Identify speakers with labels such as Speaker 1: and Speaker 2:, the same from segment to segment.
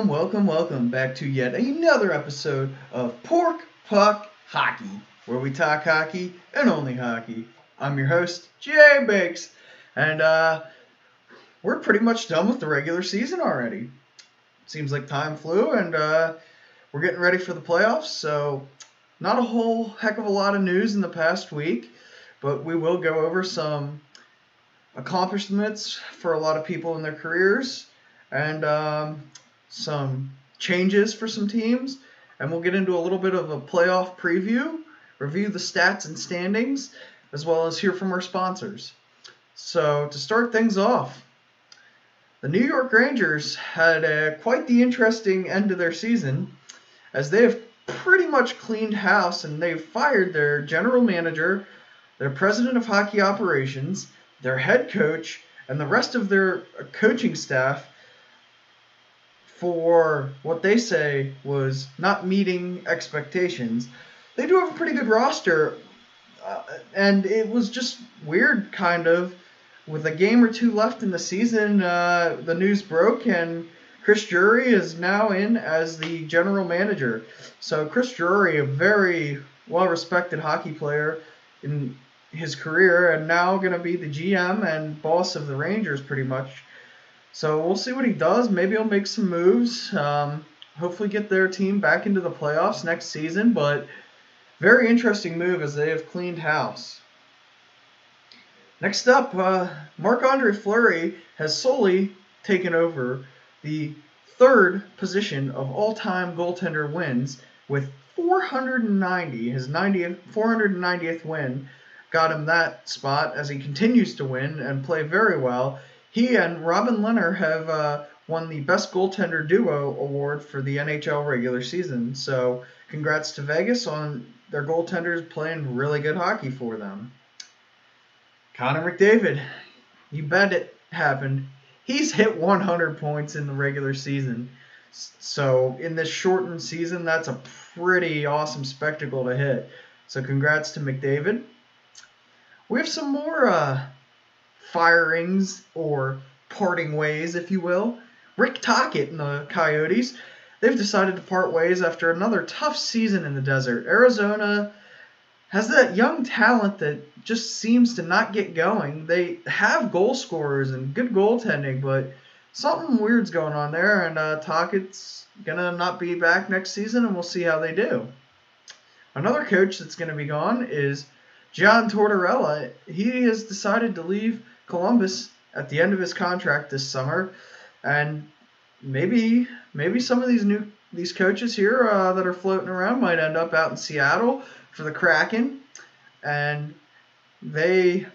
Speaker 1: Welcome back to yet another episode of Pork Puck Hockey, where we talk hockey and only hockey. I'm your host, JBACS, and we're pretty much done with the regular season already. Seems like time flew, and we're getting ready for the playoffs, so not a whole heck of a lot of news in the past week, but we will go over some accomplishments for a lot of people in their careers and some changes for some teams. And we'll get into a little bit of a playoff preview, review the stats and standings, as well as hear from our sponsors. So to start things off, the New York Rangers had quite the interesting end of their season, as they have pretty much cleaned house and they've fired their general manager, their president of hockey operations, their head coach, and the rest of their coaching staff for what they say was not meeting expectations. They do have a pretty good roster, and it was just weird, kind of. With a game or two left in the season, the news broke, and Chris Drury is now in as the general manager. So Chris Drury, a very well-respected hockey player in his career, and now going to be the GM and boss of the Rangers pretty much. So we'll see what he does. Maybe he'll make some moves. Hopefully get their team back into the playoffs next season. But very interesting move as they have cleaned house. Next up, Marc-Andre Fleury has solely taken over the third position of all-time goaltender wins with 490. His 490th win got him that spot as he continues to win and play very well. He and Robin Lehner have won the Best Goaltender Duo award for the NHL regular season. So congrats to Vegas on their goaltenders playing really good hockey for them. Connor McDavid, you bet it happened. He's hit 100 points in the regular season. So in this shortened season, that's a pretty awesome spectacle to hit. So congrats to McDavid. We have some more firings or parting ways, if you will. Rick Tocchet and the Coyotes, they've decided to part ways after another tough season in the desert. Arizona has that young talent that just seems to not get going. They have goal scorers and good goaltending, but something weird's going on there, and Tocchet's going to not be back next season, and we'll see how they do. Another coach that's going to be gone is John Tortorella. He has decided to leave Columbus at the end of his contract this summer, and maybe some of these coaches here that are floating around might end up out in Seattle for the Kraken, and they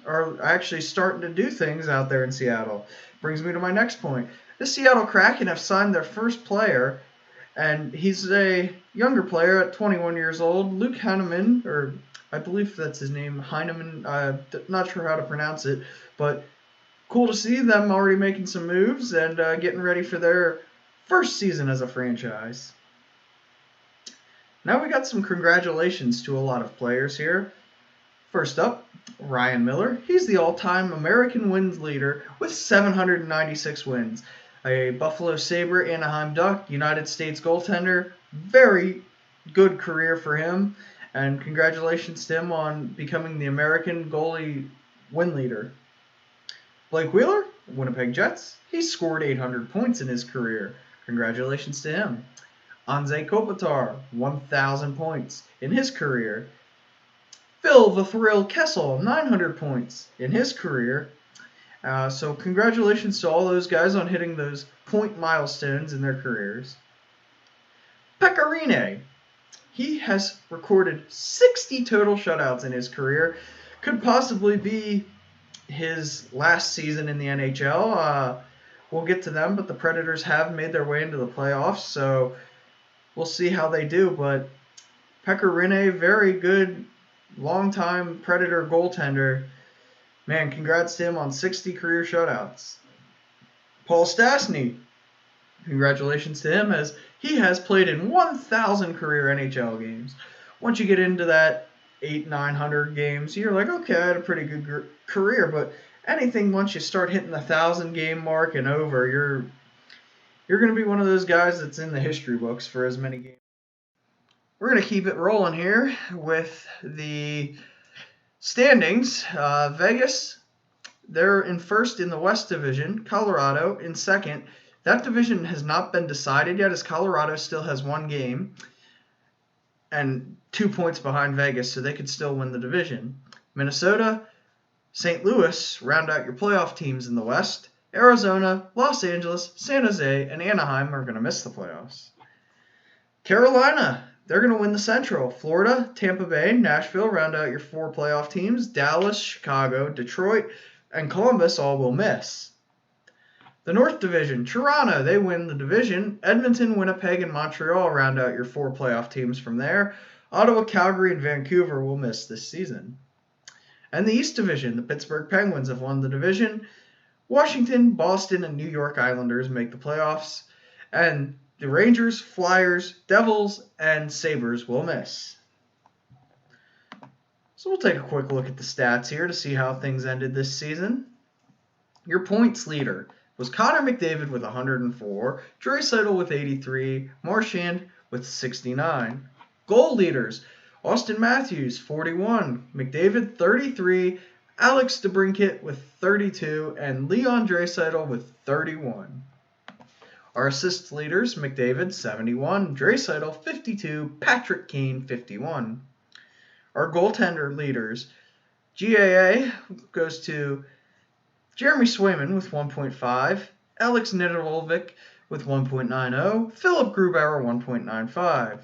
Speaker 1: are actually starting to do things out there in Seattle. Brings me to my next point. The Seattle Kraken have signed their first player, and he's a younger player at 21 years old, Luke Heineman, or I believe that's his name, Heineman. Not sure how to pronounce it, but cool to see them already making some moves and getting ready for their first season as a franchise. Now we got some congratulations to a lot of players here. First up, Ryan Miller. He's the all-time American wins leader with 796 wins. A Buffalo Sabre, Anaheim Duck, United States goaltender. Very good career for him. And congratulations to him on becoming the American goalie win leader. Blake Wheeler, Winnipeg Jets. He scored 800 points in his career. Congratulations to him. Anze Kopitar, 1,000 points in his career. Phil the Thrill Kessel, 900 points in his career. So congratulations to all those guys on hitting those point milestones in their careers. Pekka Rinne. He has recorded 60 total shutouts in his career. Could possibly be his last season in the NHL. We'll get to them, but the Predators have made their way into the playoffs, so we'll see how they do. But Pekka Rinne, very good, long-time Predator goaltender. Man, congrats to him on 60 career shutouts. Paul Stastny. Congratulations to him as he has played in 1,000 career NHL games. Once you get into that 800-900 games, you're like, okay, I had a pretty good career. But anything once you start hitting the 1,000 game mark and over, You're going to be one of those guys that's in the history books for as many games. We're going to keep it rolling here with the standings. Vegas, they're in first in the West Division. Colorado in second. That division has not been decided yet, as Colorado still has one game and 2 points behind Vegas, so they could still win the division. Minnesota, St. Louis round out your playoff teams in the West. Arizona, Los Angeles, San Jose, and Anaheim are going to miss the playoffs. Carolina, they're going to win the Central. Florida, Tampa Bay, Nashville round out your 4 playoff teams. Dallas, Chicago, Detroit, and Columbus all will miss. The North Division, Toronto, they win the division. Edmonton, Winnipeg, and Montreal round out your 4 playoff teams from there. Ottawa, Calgary, and Vancouver will miss this season. And the East Division, the Pittsburgh Penguins have won the division. Washington, Boston, and New York Islanders make the playoffs. And the Rangers, Flyers, Devils, and Sabres will miss. So we'll take a quick look at the stats here to see how things ended this season. Your points leader was Connor McDavid with 104, Draisaitl with 83, Marchand with 69. Goal leaders, Austin Matthews, 41, McDavid, 33, Alex DeBrincat with 32, and Leon Draisaitl with 31. Our assist leaders, McDavid, 71, Draisaitl, 52, Patrick Kane, 51. Our goaltender leaders, GAA goes to Jeremy Swayman with 1.5, Alex Nedeljkovic with 1.90, Philip Grubauer 1.95.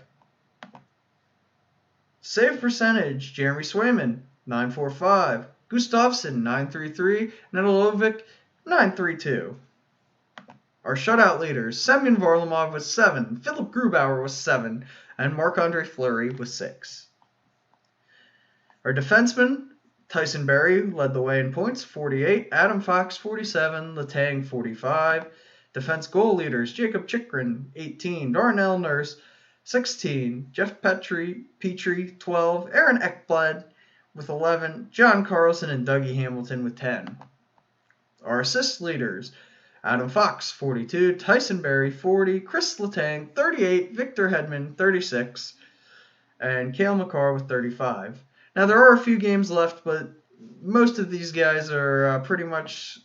Speaker 1: Save percentage, Jeremy Swayman 9.45, Gustafsson 9.33, Nedeljkovic 9.32. Our shutout leaders, Semyon Varlamov with 7, Philip Grubauer with 7, and Marc-Andre Fleury with 6. Our defensemen, Tyson Barrie led the way in points, 48. Adam Fox, 47. Letang, 45. Defense goal leaders, Jacob Chychrun, 18. Darnell Nurse, 16. Jeff Petrie, 12. Aaron Ekblad with 11. John Carlson and Dougie Hamilton with 10. Our assist leaders, Adam Fox, 42. Tyson Barrie, 40. Chris Letang, 38. Victor Hedman, 36. And Cale Makar with 35. Now, there are a few games left, but most of these guys are pretty much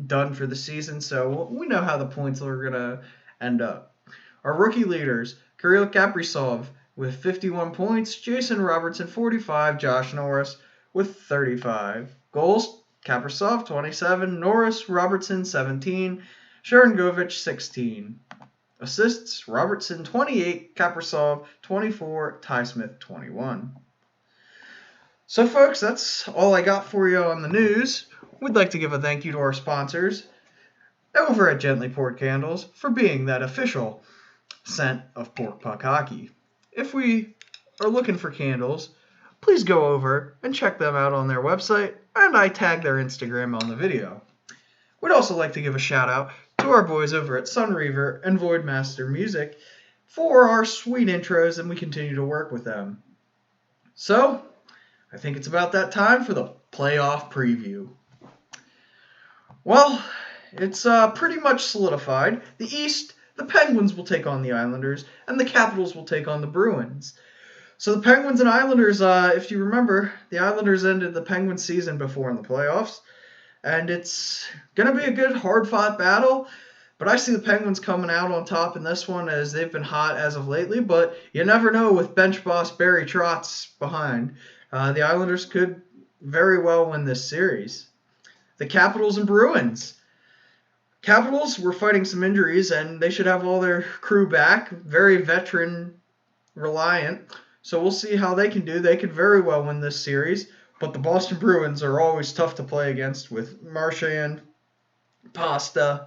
Speaker 1: done for the season, so we know how the points are going to end up. Our rookie leaders, Kirill Kaprizov with 51 points, Jason Robertson, 45, Josh Norris with 35. Goals, Kaprizov, 27, Norris, Robertson, 17, Sharon Govich, 16. Assists, Robertson, 28, Kaprizov, 24, Ty Smith, 21. So, folks, that's all I got for you on the news. We'd like to give a thank you to our sponsors over at Gently Poured Candles for being that official scent of Pork Puck Hockey. If we are looking for candles, please go over and check them out on their website, and I tag their Instagram on the video. We'd also like to give a shout out to our boys over at Sun Reaver and Voidmaster Music for our sweet intros, and we continue to work with them. So, I think it's about that time for the playoff preview. Well, it's pretty much solidified. The East, the Penguins will take on the Islanders, and the Capitals will take on the Bruins. So the Penguins and Islanders, if you remember, the Islanders ended the Penguins season before in the playoffs, and it's going to be a good, hard-fought battle. But I see the Penguins coming out on top in this one, as they've been hot as of lately, but you never know with bench boss Barry Trotz behind. The Islanders could very well win this series. The Capitals and Bruins. Capitals were fighting some injuries, and they should have all their crew back. Very veteran reliant. So we'll see how they can do. They could very well win this series. But the Boston Bruins are always tough to play against with Marchand, Pasta,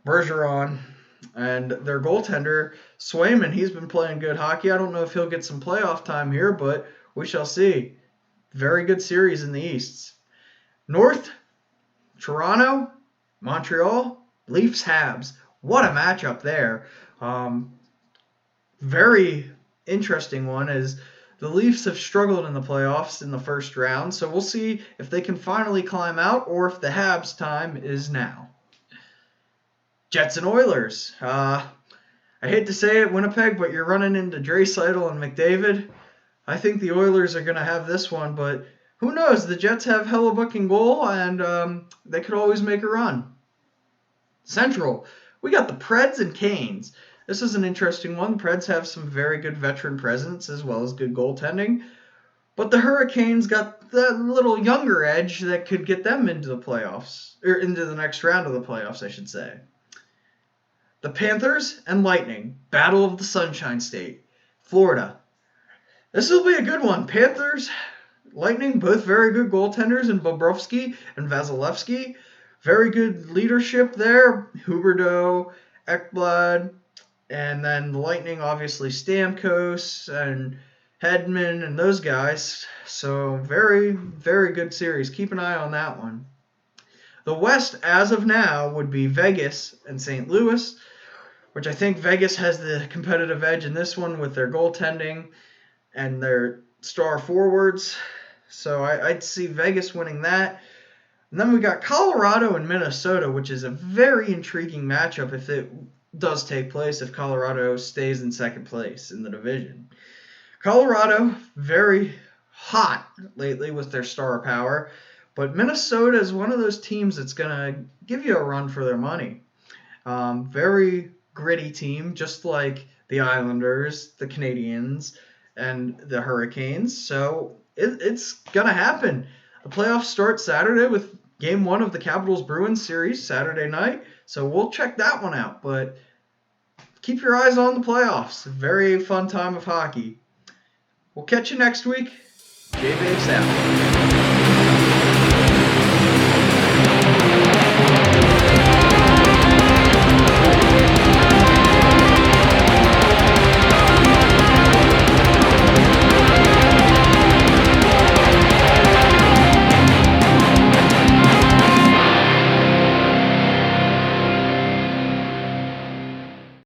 Speaker 1: Bergeron, and their goaltender, Swayman. He's been playing good hockey. I don't know if he'll get some playoff time here, but we shall see. Very good series in the East. North, Toronto, Montreal, Leafs, Habs. What a matchup there. Very interesting one, as the Leafs have struggled in the playoffs in the first round. So we'll see if they can finally climb out or if the Habs' time is now. Jets and Oilers. I hate to say it, Winnipeg, but you're running into Draisaitl and McDavid. I think the Oilers are going to have this one, but who knows? The Jets have Hellebuck in goal, and they could always make a run. Central, we got the Preds and Canes. This is an interesting one. The Preds have some very good veteran presence as well as good goaltending. But the Hurricanes got that little younger edge that could get them into the playoffs, or into the next round of the playoffs, I should say. The Panthers and Lightning, Battle of the Sunshine State, Florida. This will be a good one. Panthers, Lightning, both very good goaltenders in Bobrovsky and Vasilevsky. Very good leadership there. Huberdeau, Ekblad, and then the Lightning, obviously Stamkos and Hedman and those guys. So very, very good series. Keep an eye on that one. The West, as of now, would be Vegas and St. Louis, which I think Vegas has the competitive edge in this one with their goaltending and their star forwards. So I'd see Vegas winning that. And then we got Colorado and Minnesota, which is a very intriguing matchup if it does take place, if Colorado stays in second place in the division. Colorado, very hot lately with their star power, but Minnesota is one of those teams that's going to give you a run for their money. Very gritty team, just like the Islanders, the Canadiens, and the Hurricanes. So it's going to happen. The playoffs start Saturday with Game 1 of the Capitals-Bruins series Saturday night. So we'll check that one out. But keep your eyes on the playoffs. A very fun time of hockey. We'll catch you next week. JBACS out.